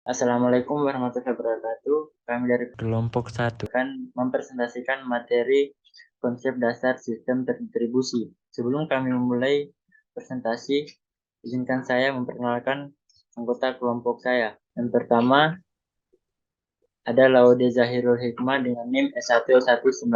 Assalamualaikum warahmatullahi wabarakatuh. Kami dari Kelompok 1. akan mempresentasikan materi konsep dasar sistem terdistribusi. Sebelum kami memulai presentasi, izinkan saya memperkenalkan anggota kelompok saya. Yang pertama ada Laude Zahirul Hikmah dengan NIM S1S1 19060.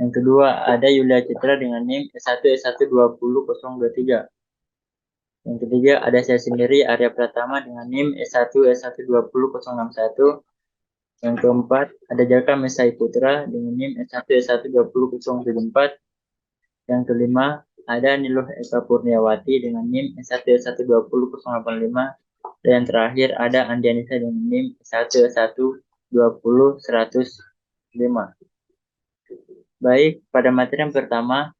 Yang kedua ada Yulia Citra dengan NIM S1S1 20023. Yang ketiga ada saya sendiri Arya Pratama dengan NIM S1S1 20061. Yang keempat ada Jaka Mesai Putra dengan NIM S1S1 20074. Yang kelima ada Niluh Eka Purniawati dengan NIM S1S1 20085. Dan yang terakhir ada Andianisa dengan NIM S1S1 20105. Baik, pada materi yang pertama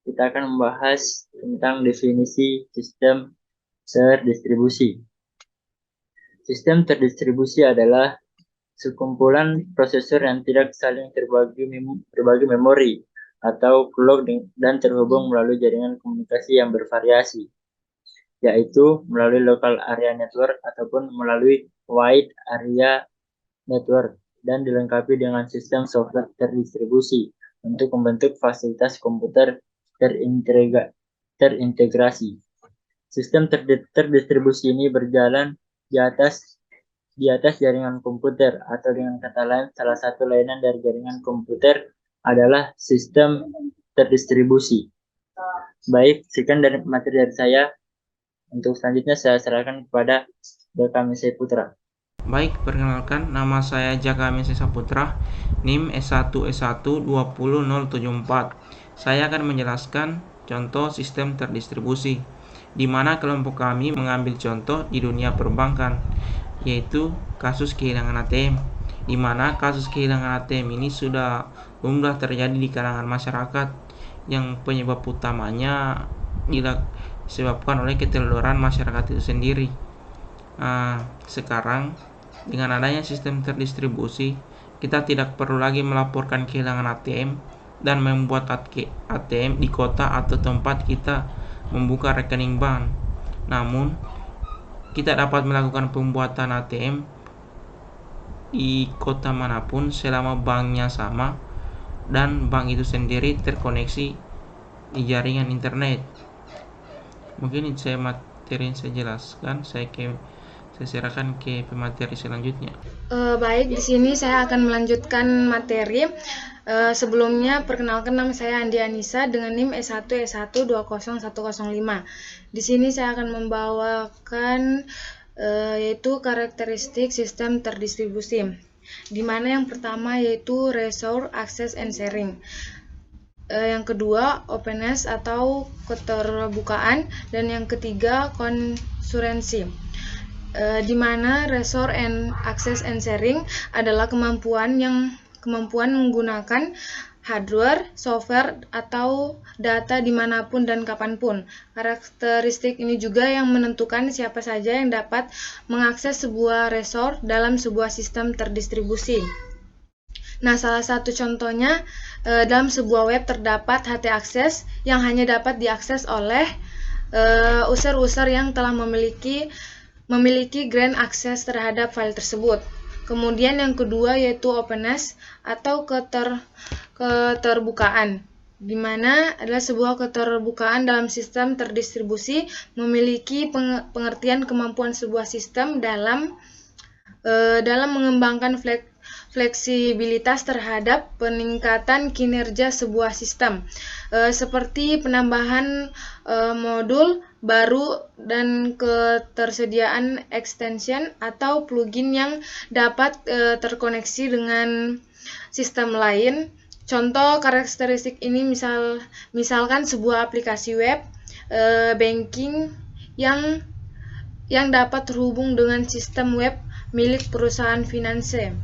kita akan membahas tentang definisi sistem terdistribusi. Sistem terdistribusi adalah sekumpulan prosesor yang tidak saling berbagi memori atau clock dan terhubung melalui jaringan komunikasi yang bervariasi, yaitu melalui local area network ataupun melalui wide area network, dan dilengkapi dengan sistem software terdistribusi untuk membentuk fasilitas komputer terintegrasi. Sistem terdistribusi ini berjalan di atas jaringan komputer, atau dengan kata lain, salah satu lainan dari jaringan komputer adalah sistem terdistribusi. Baik, sekian dari materi dari saya. Untuk selanjutnya saya serahkan kepada Jaka Mesai Putra. Baik, perkenalkan, nama saya Jaka Mesai Saputra, NIM S1S1 20074. Saya akan menjelaskan contoh sistem terdistribusi, di mana kelompok kami mengambil contoh di dunia perbankan, yaitu kasus kehilangan ATM, di mana kasus kehilangan ATM ini sudah lumrah terjadi di kalangan masyarakat, yang penyebab utamanya disebabkan oleh keteledoran masyarakat itu sendiri. Sekarang dengan adanya sistem terdistribusi, kita tidak perlu lagi melaporkan kehilangan ATM dan membuat ATM di kota atau tempat kita membuka rekening bank. Namun, kita dapat melakukan pembuatan ATM di kota manapun selama banknya sama dan bank itu sendiri terkoneksi di jaringan internet. Mungkin saya materi yang saya jelaskan, saya serahkan ke pemateri selanjutnya. Baik, di sini saya akan melanjutkan materi. Sebelumnya, perkenalkan, nama saya Andi Anissa dengan NIM S1S1 20105. Di sini saya akan membawakan yaitu karakteristik sistem terdistribusi, di mana yang pertama yaitu resource access and sharing. Yang kedua openness atau keterbukaan, dan yang ketiga konsurensi. Di mana resource and access and sharing adalah kemampuan menggunakan hardware, software, atau data dimanapun dan kapanpun. Karakteristik ini juga yang menentukan siapa saja yang dapat mengakses sebuah resource dalam sebuah sistem terdistribusi. Nah, salah satu contohnya dalam sebuah web terdapat htaccess yang hanya dapat diakses oleh user-user yang telah memiliki grant access terhadap file tersebut. Kemudian yang kedua yaitu openness atau keterbukaan, di mana adalah sebuah keterbukaan dalam sistem terdistribusi memiliki pengertian kemampuan sebuah sistem dalam mengembangkan fleksibilitas terhadap peningkatan kinerja sebuah sistem, seperti penambahan modul baru dan ketersediaan extension atau plugin yang dapat terkoneksi dengan sistem lain. Contoh karakteristik ini misalkan sebuah aplikasi web banking yang dapat terhubung dengan sistem web milik perusahaan finansial.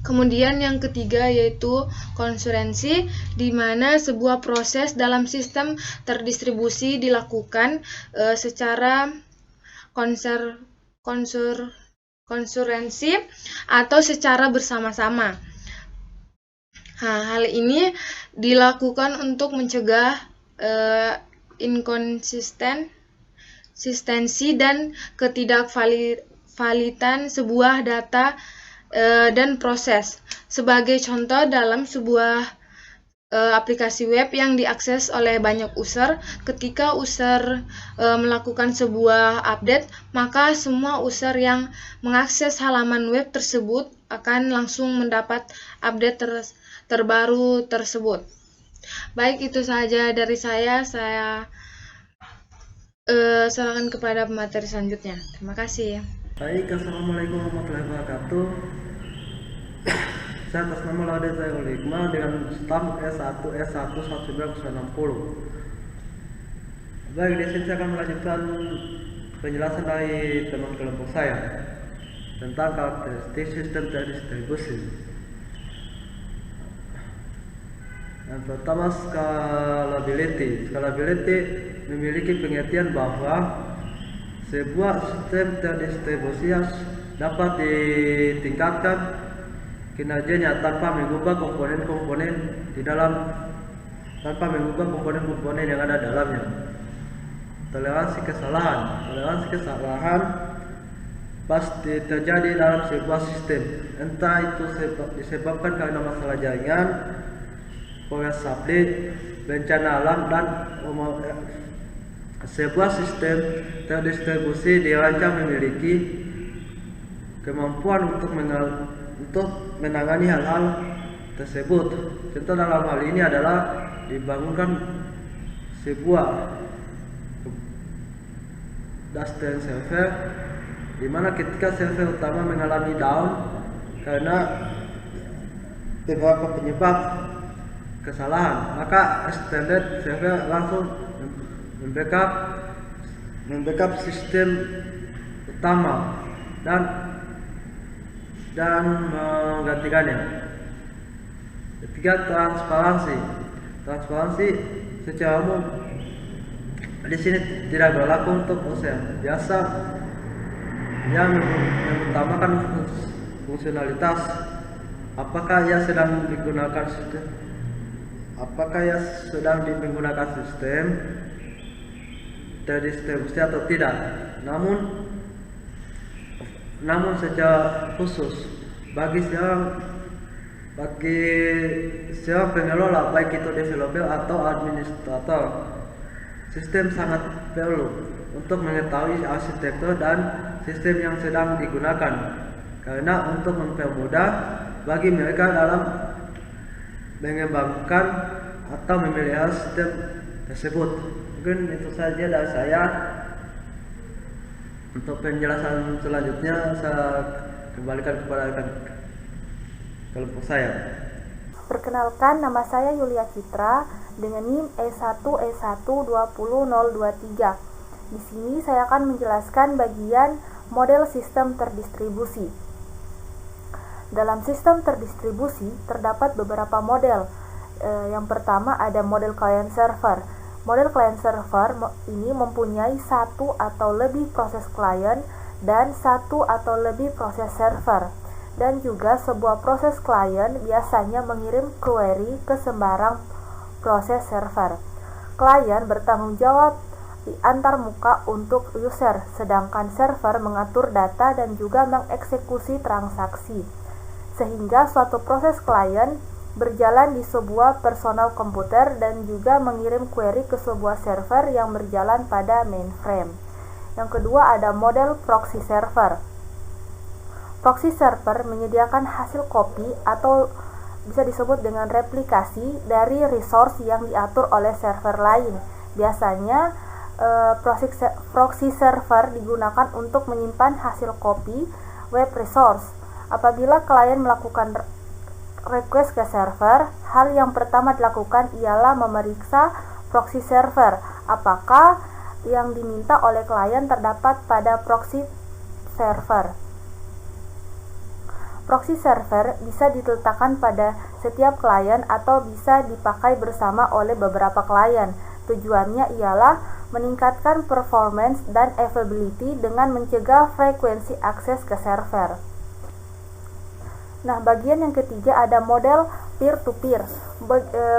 Kemudian yang ketiga yaitu konsurensi, di mana sebuah proses dalam sistem terdistribusi dilakukan secara konsurensi atau secara bersama-sama. Hal ini dilakukan untuk mencegah inkonsistensi dan validan sebuah data dan proses. Sebagai contoh, dalam sebuah aplikasi web yang diakses oleh banyak user, ketika user melakukan sebuah update, maka semua user yang mengakses halaman web tersebut akan langsung mendapat update terbaru tersebut. Baik, itu saja dari saya. Saya serahkan kepada pemateri selanjutnya. Terima kasih. Baik, assalamualaikum warahmatullahi wabarakatuh. Saya atas nama Laude Zairul Hikmah dengan stamp S1 1960. Baik, di sini saya akan melanjutkan penjelasan dari teman kelompok saya tentang karakteristik sistem terdistribusi. Yang pertama, scalability. Scalability memiliki pengertian bahwa sebuah sistem terdistribusi dapat ditingkatkan kinerjanya tanpa mengubah komponen-komponen yang ada dalamnya. Toleransi kesalahan pasti terjadi dalam sebuah sistem, entah itu disebabkan karena masalah jaringan, power supply, bencana alam, dan sebuah sistem terdistribusi dirancang memiliki kemampuan untuk menangani hal-hal tersebut. Contoh dalam hal ini adalah dibangunkan sebuah dashboard server, di mana ketika server utama mengalami down karena beberapa penyebab kesalahan, maka extended server langsung membackup sistem utama dan menggantikannya. Ketiga, transparansi secara umum di sini tidak berlaku untuk OSM. Biasa yang mengutamakan fungsionalitas, apakah ia sedang menggunakan sistem terdistribusi atau tidak. Namun secara khusus bagi seorang pengelola, baik itu developer atau administrator, sistem sangat perlu untuk mengetahui arsitektur dan sistem yang sedang digunakan, karena untuk mempermudah bagi mereka dalam mengembangkan atau memelihara sistem tersebut. Mungkin itu saja dari saya. Untuk penjelasan selanjutnya saya kembalikan kepada kelompok saya. Perkenalkan, nama saya Yulia Citra dengan NIM E1E1200023. Di sini saya akan menjelaskan bagian model sistem terdistribusi. Dalam sistem terdistribusi terdapat beberapa model. Yang pertama ada model client server. Model client server ini mempunyai satu atau lebih proses client dan satu atau lebih proses server. Dan juga sebuah proses client biasanya mengirim query ke sembarang proses server. Client bertanggung jawab di antar muka untuk user, sedangkan server mengatur data dan juga mengeksekusi transaksi. Sehingga suatu proses client berjalan di sebuah personal komputer dan juga mengirim query ke sebuah server yang berjalan pada mainframe. Yang kedua ada model proxy server. Proxy server menyediakan hasil copy atau bisa disebut dengan replikasi dari resource yang diatur oleh server lain. Biasanya proxy server digunakan untuk menyimpan hasil copy web resource. Apabila klien melakukan request ke server, hal yang pertama dilakukan ialah memeriksa proxy server, apakah yang diminta oleh klien terdapat pada proxy server. Proxy server bisa diletakkan pada setiap klien atau bisa dipakai bersama oleh beberapa klien. Tujuannya ialah meningkatkan performance dan availability dengan mencegah frekuensi akses ke server. Nah, bagian yang ketiga ada model peer-to-peer.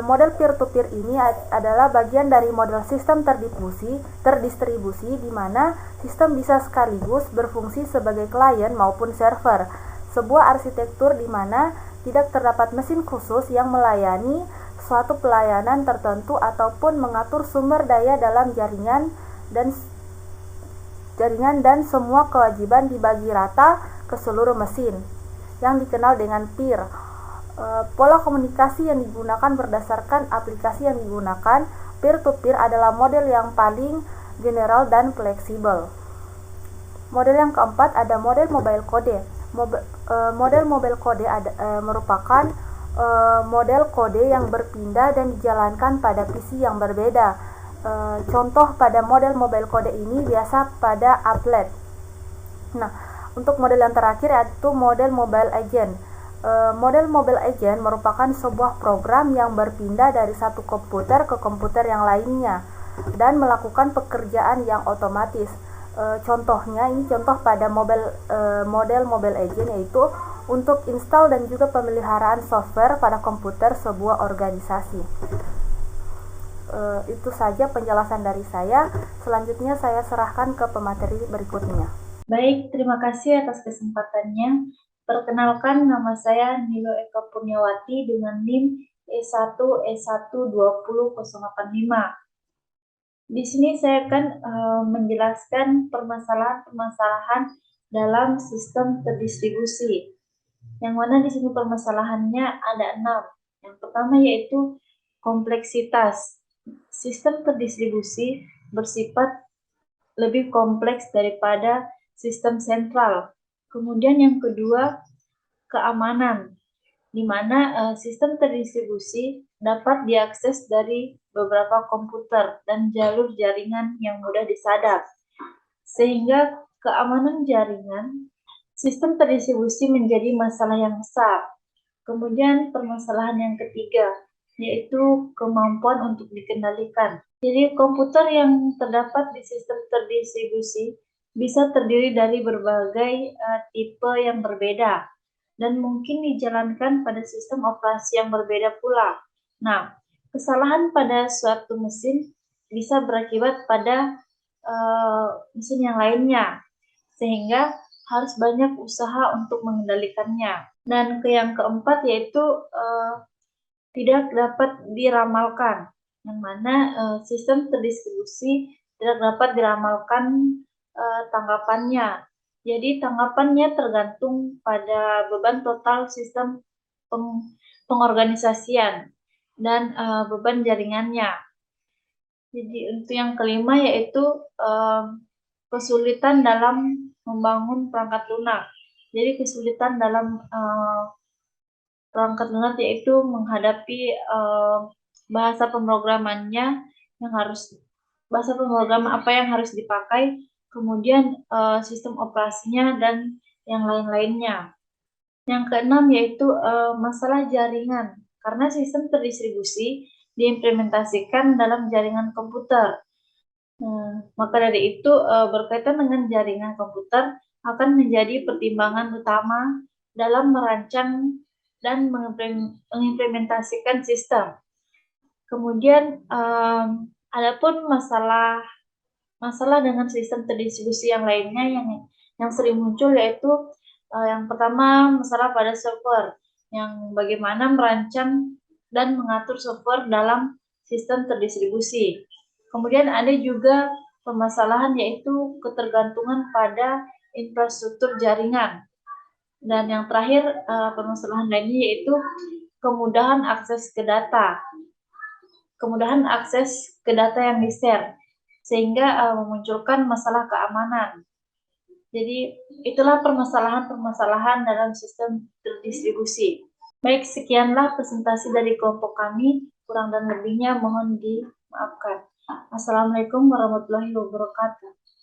Model peer-to-peer ini adalah bagian dari model sistem terdistribusi di mana sistem bisa sekaligus berfungsi sebagai klien maupun server. Sebuah arsitektur di mana tidak terdapat mesin khusus yang melayani suatu pelayanan tertentu ataupun mengatur sumber daya dalam jaringan dan semua kewajiban dibagi rata ke seluruh mesin, yang dikenal dengan peer. Pola komunikasi yang digunakan berdasarkan aplikasi yang digunakan. Peer-to-peer adalah model yang paling general dan fleksibel. Model yang keempat ada model mobile code. Model mobile code merupakan model kode yang berpindah dan dijalankan pada PC yang berbeda. Contoh pada model mobile code ini biasa pada applet. Nah, untuk model yang terakhir yaitu model mobile agent. Model mobile agent merupakan sebuah program yang berpindah dari satu komputer ke komputer yang lainnya dan melakukan pekerjaan yang otomatis. Contohnya, ini contoh pada model mobile agent yaitu untuk install dan juga pemeliharaan software pada komputer sebuah organisasi. Itu saja penjelasan dari saya. Selanjutnya saya serahkan ke pemateri berikutnya. Baik, terima kasih atas kesempatannya. Perkenalkan, nama saya Nilo Eka Purniawati dengan NIM E1E120.085. Di sini saya akan menjelaskan permasalahan-permasalahan dalam sistem terdistribusi. Yang mana di sini permasalahannya ada 6. Yang pertama yaitu kompleksitas. Sistem terdistribusi bersifat lebih kompleks daripada sistem sentral. Kemudian yang kedua, keamanan, di mana sistem terdistribusi dapat diakses dari beberapa komputer dan jalur jaringan yang mudah disadap. Sehingga keamanan jaringan, sistem terdistribusi menjadi masalah yang besar. Kemudian permasalahan yang ketiga, yaitu kemampuan untuk dikendalikan. Jadi komputer yang terdapat di sistem terdistribusi bisa terdiri dari berbagai tipe yang berbeda dan mungkin dijalankan pada sistem operasi yang berbeda pula. Nah, kesalahan pada suatu mesin bisa berakibat pada mesin yang lainnya, sehingga harus banyak usaha untuk mengendalikannya. Dan yang keempat yaitu tidak dapat diramalkan, yang mana sistem terdistribusi tidak dapat diramalkan tanggapannya. Jadi tanggapannya tergantung pada beban total sistem pengorganisasian dan beban jaringannya. Jadi untuk yang kelima yaitu kesulitan dalam membangun perangkat lunak. Jadi kesulitan dalam perangkat lunak yaitu menghadapi bahasa pemrogramannya yang harus apa yang harus dipakai, kemudian sistem operasinya dan yang lain-lainnya. Yang keenam yaitu masalah jaringan, karena sistem terdistribusi diimplementasikan dalam jaringan komputer. Maka dari itu berkaitan dengan jaringan komputer akan menjadi pertimbangan utama dalam merancang dan mengimplementasikan sistem. Kemudian adapun masalah dengan sistem terdistribusi yang lainnya yang sering muncul yaitu yang pertama masalah pada server, yang bagaimana merancang dan mengatur server dalam sistem terdistribusi. Kemudian ada juga permasalahan yaitu ketergantungan pada infrastruktur jaringan. Dan yang terakhir permasalahan lainnya yaitu kemudahan akses ke data. Kemudahan akses ke data yang di-share, sehingga memunculkan masalah keamanan. Jadi itulah permasalahan-permasalahan dalam sistem terdistribusi. Baik, sekianlah presentasi dari kelompok kami. Kurang dan lebihnya mohon dimaafkan. Assalamualaikum warahmatullahi wabarakatuh.